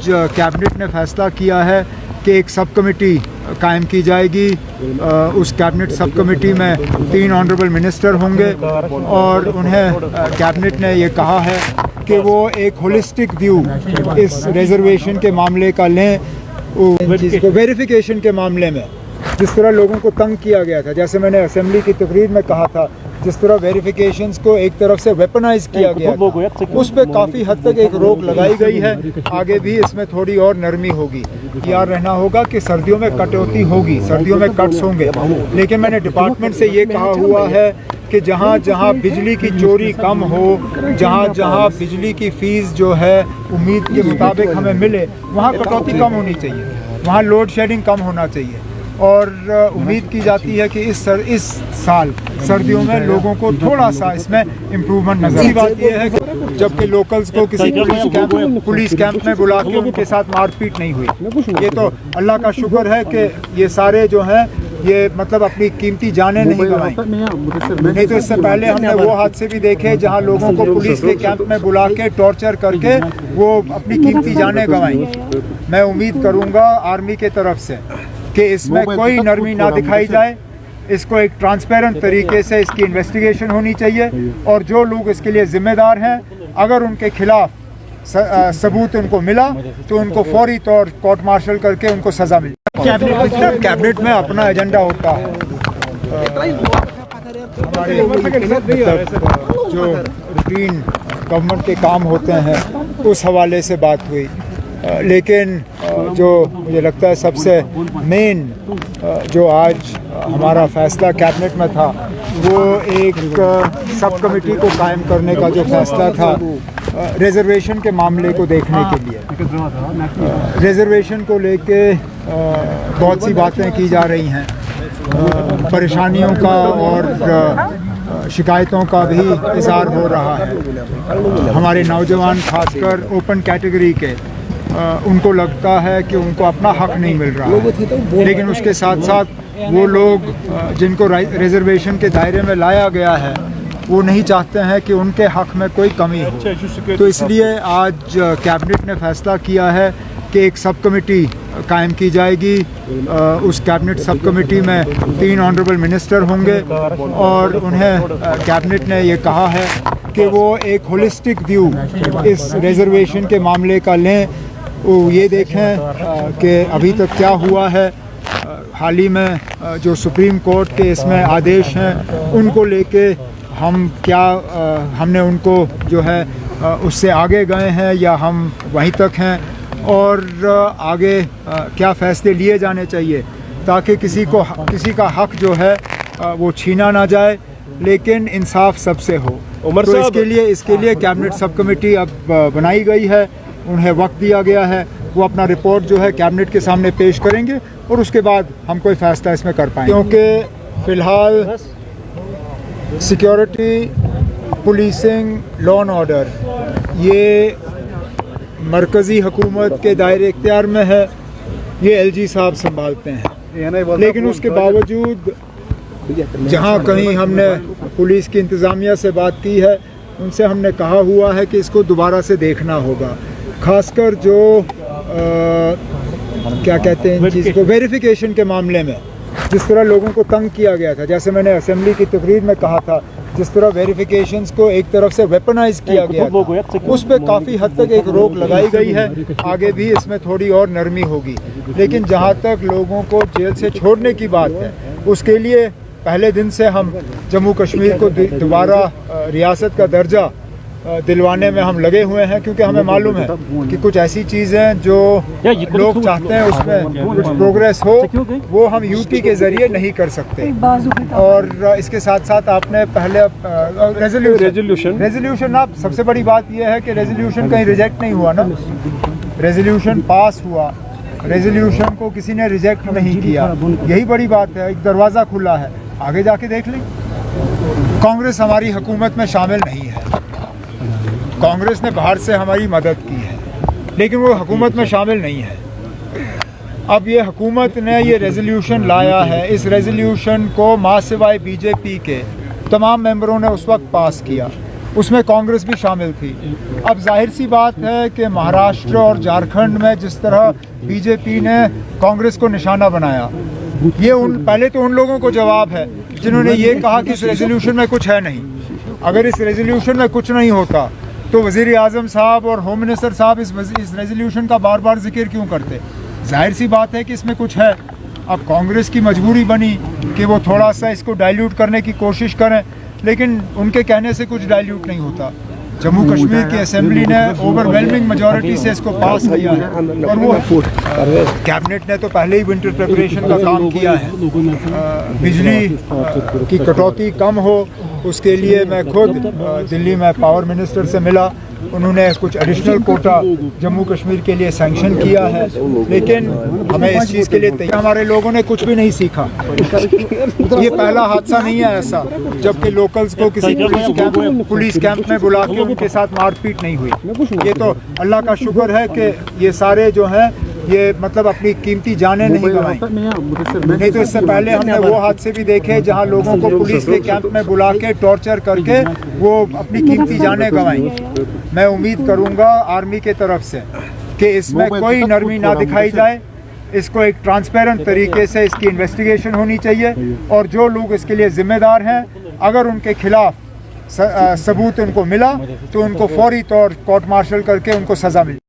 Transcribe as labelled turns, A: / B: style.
A: Cabinet ने फैसला किया है कि एक सब कमेटी कायम की जाएगी। उस कैबिनेट सब कमेटी में 3 ऑनरेबल मिनिस्टर होंगे और उन्हें कैबिनेट ने ये कहा है कि वो एक होलिस्टिक व्यू इस रिजर्वेशन के मामले का लें। चीज़ को वेरिफिकेशन के मामले में जिस तरह लोगों को तंग किया गया था, जैसे मैंने असेंबली की तकरीर में कहा था, जिस तरह वेरिफिकेशंस को एक तरफ से वेपनाइज किया गया था, उस पर काफ़ी हद तक एक रोक लगाई गई है। आगे भी इसमें थोड़ी और नरमी होगी। याद रहना होगा कि सर्दियों में कटौती होगी, सर्दियों में कट्स होंगे, लेकिन मैंने डिपार्टमेंट से ये कहा हुआ है कि जहाँ जहाँ बिजली की चोरी कम हो, जहाँ जहाँ बिजली की फ़ीस जो है उम्मीद के मुताबिक हमें मिले, वहाँ कटौती कम होनी चाहिए, वहाँ लोड शेडिंग कम होना चाहिए। और उम्मीद की जाती है कि इस साल सर्दियों में लोगों को थोड़ा सा इसमें इम्प्रूवमेंट नजर। अच्छी बात यह है कि जबकि लोकल्स को किसी पुलिस कैंप में बुला के उनके साथ मारपीट नहीं हुई। ये तो अल्लाह का शुक्र है कि ये सारे जो हैं ये मतलब अपनी कीमती जानें नहीं गंवाई। नहीं तो इससे पहले हमने वो हादसे भी देखे जहां लोगों को पुलिस के कैंप में बुला के टॉर्चर करके वो अपनी कीमती जानें गंवाई। मैं उम्मीद करूंगा आर्मी के तरफ से कि इसमें कोई नरमी ना दिखाई जाए, इसको एक ट्रांसपेरेंट तरीके से इसकी इन्वेस्टिगेशन होनी चाहिए और जो लोग इसके लिए ज़िम्मेदार हैं, अगर उनके खिलाफ सबूत उनको मिला तो उनको फौरी तौर कोर्ट मार्शल करके उनको सज़ा मिले। कैबिनेट में अपना एजेंडा होता है। हमारे जो रूटीन गवर्नमेंट के काम होते हैं उस हवाले से बात हुई, लेकिन जो मुझे लगता है सबसे मेन जो आज हमारा फैसला कैबिनेट में था वो एक सब कमेटी को कायम करने का जो फैसला था रिजर्वेशन के मामले को देखने के लिए। रिजर्वेशन को लेके बहुत सी बातें की जा रही हैं, परेशानियों का और शिकायतों का भी इज़हार हो रहा है। हमारे नौजवान खासकर ओपन कैटेगरी के उनको लगता है कि उनको अपना हक नहीं मिल रहा है, लेकिन उसके साथ साथ वो लोग जिनको रिजर्वेशन के दायरे में लाया गया है वो नहीं चाहते हैं कि उनके हक में कोई कमी हो। तो इसलिए आज कैबिनेट ने फैसला किया है कि एक सब कमेटी कायम की जाएगी। उस कैबिनेट सब कमेटी में 3 ऑनरेबल मिनिस्टर होंगे और उन्हें कैबिनेट ने ये कहा है कि वो एक होलिस्टिक व्यू इस रिजर्वेशन के मामले का लें। वो ये देखें कि अभी तक क्या हुआ है। हाल ही में जो सुप्रीम कोर्ट के इसमें आदेश हैं उनको लेके हम क्या हमने उनको जो है उससे आगे गए हैं या हम वहीं तक हैं, और आगे क्या फ़ैसले लिए जाने चाहिए ताकि किसी का हक जो है वो छीना ना जाए, लेकिन इंसाफ सबसे हो। तो इसके लिए कैबिनेट सब कमेटी अब बनाई गई है, उन्हें वक्त दिया गया है, वो अपना रिपोर्ट जो है कैबिनेट के सामने पेश करेंगे और उसके बाद हम कोई फ़ैसला इसमें कर पाएंगे। क्योंकि फ़िलहाल security, policing, law and order ये मरकज़ी हुकूमत के दायरे इख्तियार में है, ये LG साहब संभालते हैं। लेकिन उसके बावजूद जहाँ कहीं हमने पुलिस की इंतज़ामिया से बात की है, उनसे हमने कहा हुआ है कि इसको दोबारा से देखना होगा, ख़ासकर जो क्या कहते हैं चीज़ को वेरिफिकेशन के मामले में जिस तरह लोगों को तंग किया गया था, जैसे मैंने असेंबली की तकरीर में कहा था, जिस तरह वेरिफिकेशंस को एक तरफ से वेपनाइज किया गया था, उस पर काफ़ी हद तक एक रोक लगाई गई है। आगे भी इसमें थोड़ी और नरमी होगी, लेकिन जहाँ तक लोगों को जेल से छोड़ने की बात है, उसके लिए पहले दिन से हम जम्मू कश्मीर को दोबारा रियासत का दर्जा दिलवाने में हम लगे हुए हैं, क्योंकि हमें मालूम है कि कुछ ऐसी चीज़ें जो लोग चाहते हैं उसमें कुछ प्रोग्रेस हो, वो हम यूटी के ज़रिए नहीं कर सकते। और इसके साथ साथ आपने पहले रेजोल्यूशन आप सबसे बड़ी बात यह है कि रेजोल्यूशन कहीं रिजेक्ट नहीं हुआ ना, रेजोल्यूशन पास हुआ, रेजोल्यूशन को किसी ने रिजेक्ट नहीं किया, यही बड़ी बात है। एक दरवाज़ा खुला है, आगे जाके देख लें। कांग्रेस हमारी हुकूमत में शामिल नहीं है, कांग्रेस ने बाहर से हमारी मदद की है, लेकिन वो हुकूमत में शामिल नहीं है। अब ये हुकूमत ने ये रेजोल्यूशन लाया है, इस रेजोल्यूशन को मां सिवाय बीजेपी के तमाम मेंबरों ने उस वक्त पास किया, उसमें कांग्रेस भी शामिल थी। अब जाहिर सी बात है कि महाराष्ट्र और झारखंड में जिस तरह बीजेपी ने कांग्रेस को निशाना बनाया, ये पहले तो उन लोगों को जवाब है जिन्होंने ये कहा कि इस रेजोल्यूशन में कुछ है नहीं। अगर इस रेजोल्यूशन में कुछ नहीं होता तो वज़ीर आज़म साहब और होम मिनिस्टर साहब इस रेजोल्यूशन का बार बार जिक्र क्यों करते? जाहिर सी बात है कि इसमें कुछ है। अब कांग्रेस की मजबूरी बनी कि वो थोड़ा सा इसको डाइल्यूट करने की कोशिश करें, लेकिन उनके कहने से कुछ डाइल्यूट नहीं होता। जम्मू कश्मीर की असेंबली ने ओवरवेलमिंग मेजॉरिटी से इसको पास किया है और वो कैबिनेट ने तो पहले ही विंटर प्रिपरेशन का काम किया है। बिजली की कटौती कम हो उसके लिए मैं खुद दिल्ली में पावर मिनिस्टर से मिला। उन्होंने कुछ एडिशनल कोटा जम्मू कश्मीर के लिए सैंक्शन किया है, लेकिन हमें इस चीज़ के लिए तैयार, हमारे लोगों ने कुछ भी नहीं सीखा। ये पहला हादसा नहीं है ऐसा जबकि लोकल्स को किसी पुलिस कैंप में बुला के उनके साथ मारपीट नहीं हुई। ये तो अल्लाह का शुक्र है कि ये सारे जो हैं ये मतलब अपनी कीमती जानें नहीं गंवाई। नहीं तो इससे पहले हमने वो हादसे भी देखे जहां लोगों को पुलिस के कैंप में बुला के टॉर्चर करके वो अपनी कीमती जानें गंवाई। मैं उम्मीद करूंगा आर्मी के तरफ से कि इसमें कोई नरमी ना दिखाई जाए, इसको एक ट्रांसपेरेंट तरीके से इसकी इन्वेस्टिगेशन होनी चाहिए और जो लोग इसके लिए जिम्मेदार हैं अगर उनके खिलाफ सबूत उनको मिला तो उनको फौरी तौर कोर्ट मार्शल करके उनको सज़ा मिले।